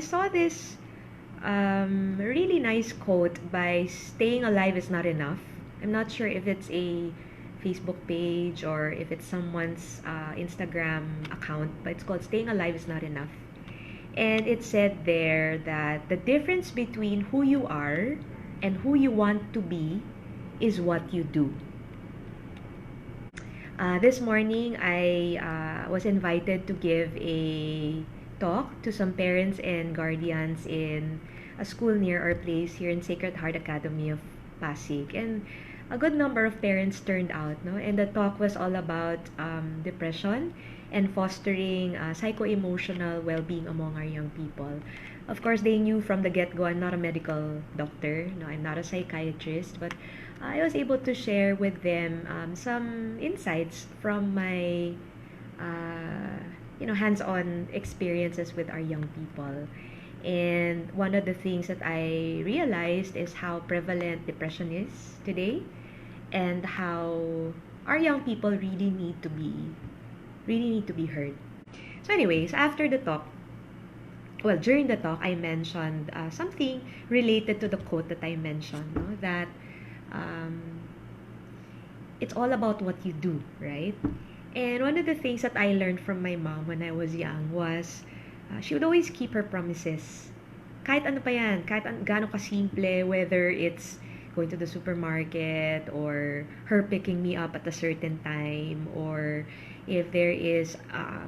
saw this really nice quote by Staying Alive is Not Enough. I'm not sure if it's a Facebook page or if it's someone's Instagram account, but it's called Staying Alive is Not Enough. And it said there that the difference between who you are and who you want to be is what you do. This morning, I was invited to give a talk to some parents and guardians in a school near our place here in Sacred Heart Academy of Pasig. And a good number of parents turned out, no? And the talk was all about depression and fostering psycho-emotional well-being among our young people. Of course, they knew from the get-go I'm not a medical doctor, no, I'm not a psychiatrist, but I was able to share with them some insights from my hands-on experiences with our young people. And one of the things that I realized is how prevalent depression is today, and how our young people really need to be heard. So anyways, after the talk, well, during the talk, I mentioned something related to the quote that I mentioned, no? That um, it's all about what you do, right? And one of the things that I learned from my mom when I was young was she would always keep her promises. Kahit ano pa yan, kahit gaano kasimple, whether it's going to the supermarket or her picking me up at a certain time, or if there is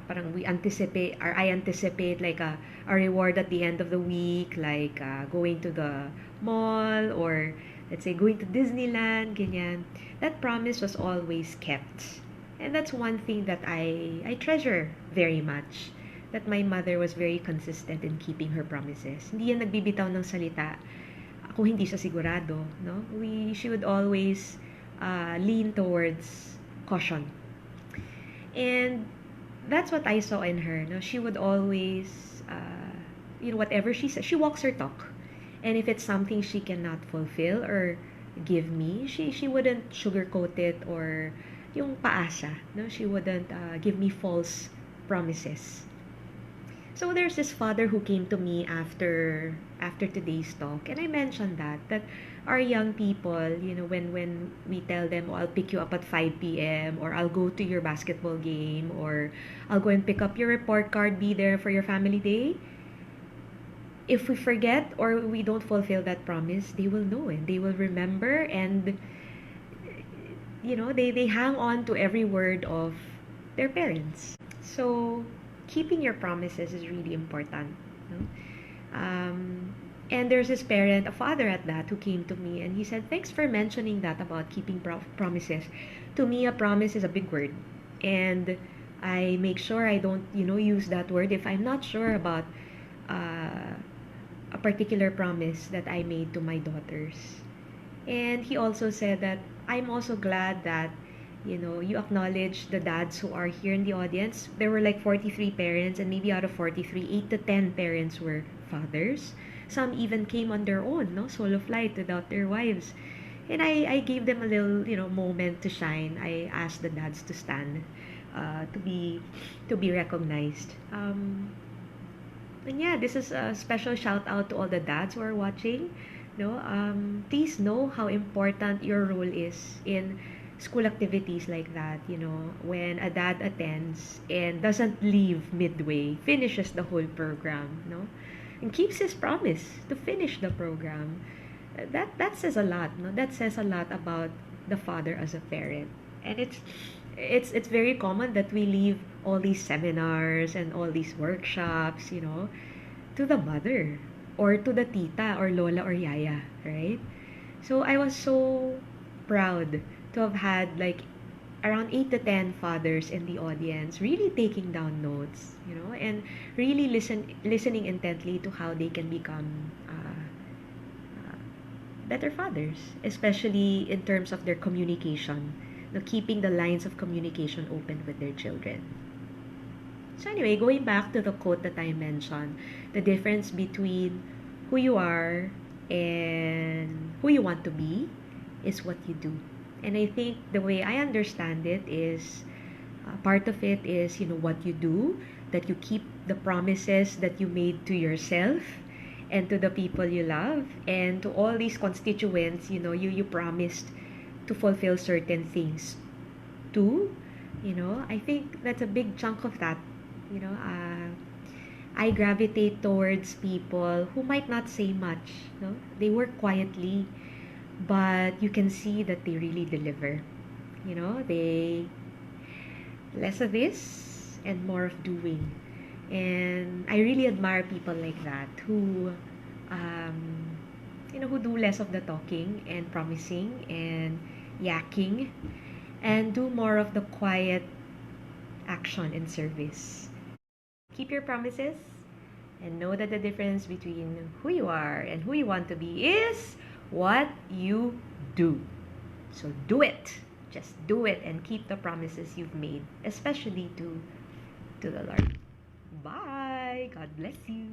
parang we anticipate or I anticipate like a reward at the end of the week, like going to the mall, or let's say going to Disneyland, ganyan. That promise was always kept. And that's one thing that I treasure very much. That my mother was very consistent in keeping her promises. Hindi yan nagbibitaw ng salita kung hindi siya sigurado, no? She would always lean towards caution. And that's what I saw in her, no? She would always whatever she says, she walks her talk. And if it's something she cannot fulfill or give me, she wouldn't sugarcoat it or yung paasa, no? She wouldn't give me false promises. So there's this father who came to me after today's talk, and I mentioned that our young people, when we tell them, oh, I'll pick you up at 5 p.m. or I'll go to your basketball game, or I'll go and pick up your report card, be there for your family day. If we forget or we don't fulfill that promise, they will know and they will remember, and they hang on to every word of their parents. So keeping your promises is really important, no? And there's this parent, a father at that, who came to me and he said, thanks for mentioning that about keeping promises. To me, a promise is a big word, and I make sure I don't use that word if I'm not sure about a particular promise that I made to my daughters. And he also said that I'm also glad that you acknowledge the dads who are here in the audience. There were like 43 parents, and maybe out of 43, 8 to 10 parents were fathers. Some even came on their own, no, solo flight without their wives. And I gave them a little, moment to shine. I asked the dads to stand, to be recognized. And yeah, this is a special shout out to all the dads who are watching. No, please know how important your role is in school activities like that. When a dad attends and doesn't leave midway, finishes the whole program, no, and keeps his promise to finish the program. That says a lot, no? That says a lot about the father as a parent. And it's very common that we leave all these seminars and all these workshops, to the mother or to the tita or lola or yaya, right? So I was so proud to have had like around 8 to 10 fathers in the audience really taking down notes, and really listening intently to how they can become better fathers, especially in terms of their communication, keeping the lines of communication open with their children. So anyway, going back to the quote that I mentioned, the difference between who you are and who you want to be is what you do. And I think the way I understand it is part of it is what you do, that you keep the promises that you made to yourself and to the people you love, and to all these constituents, you promised to fulfill certain things too. I think that's a big chunk of that. I gravitate towards people who might not say much. They work quietly, but you can see that they really deliver. They less of this and more of doing. And I really admire people like that um, who do less of the talking and promising and yakking, and do more of the quiet action and service. Keep your promises and know that the difference between who you are and who you want to be is what you do. So do it. Just do it and keep the promises you've made, especially to the Lord. Bye. God bless you.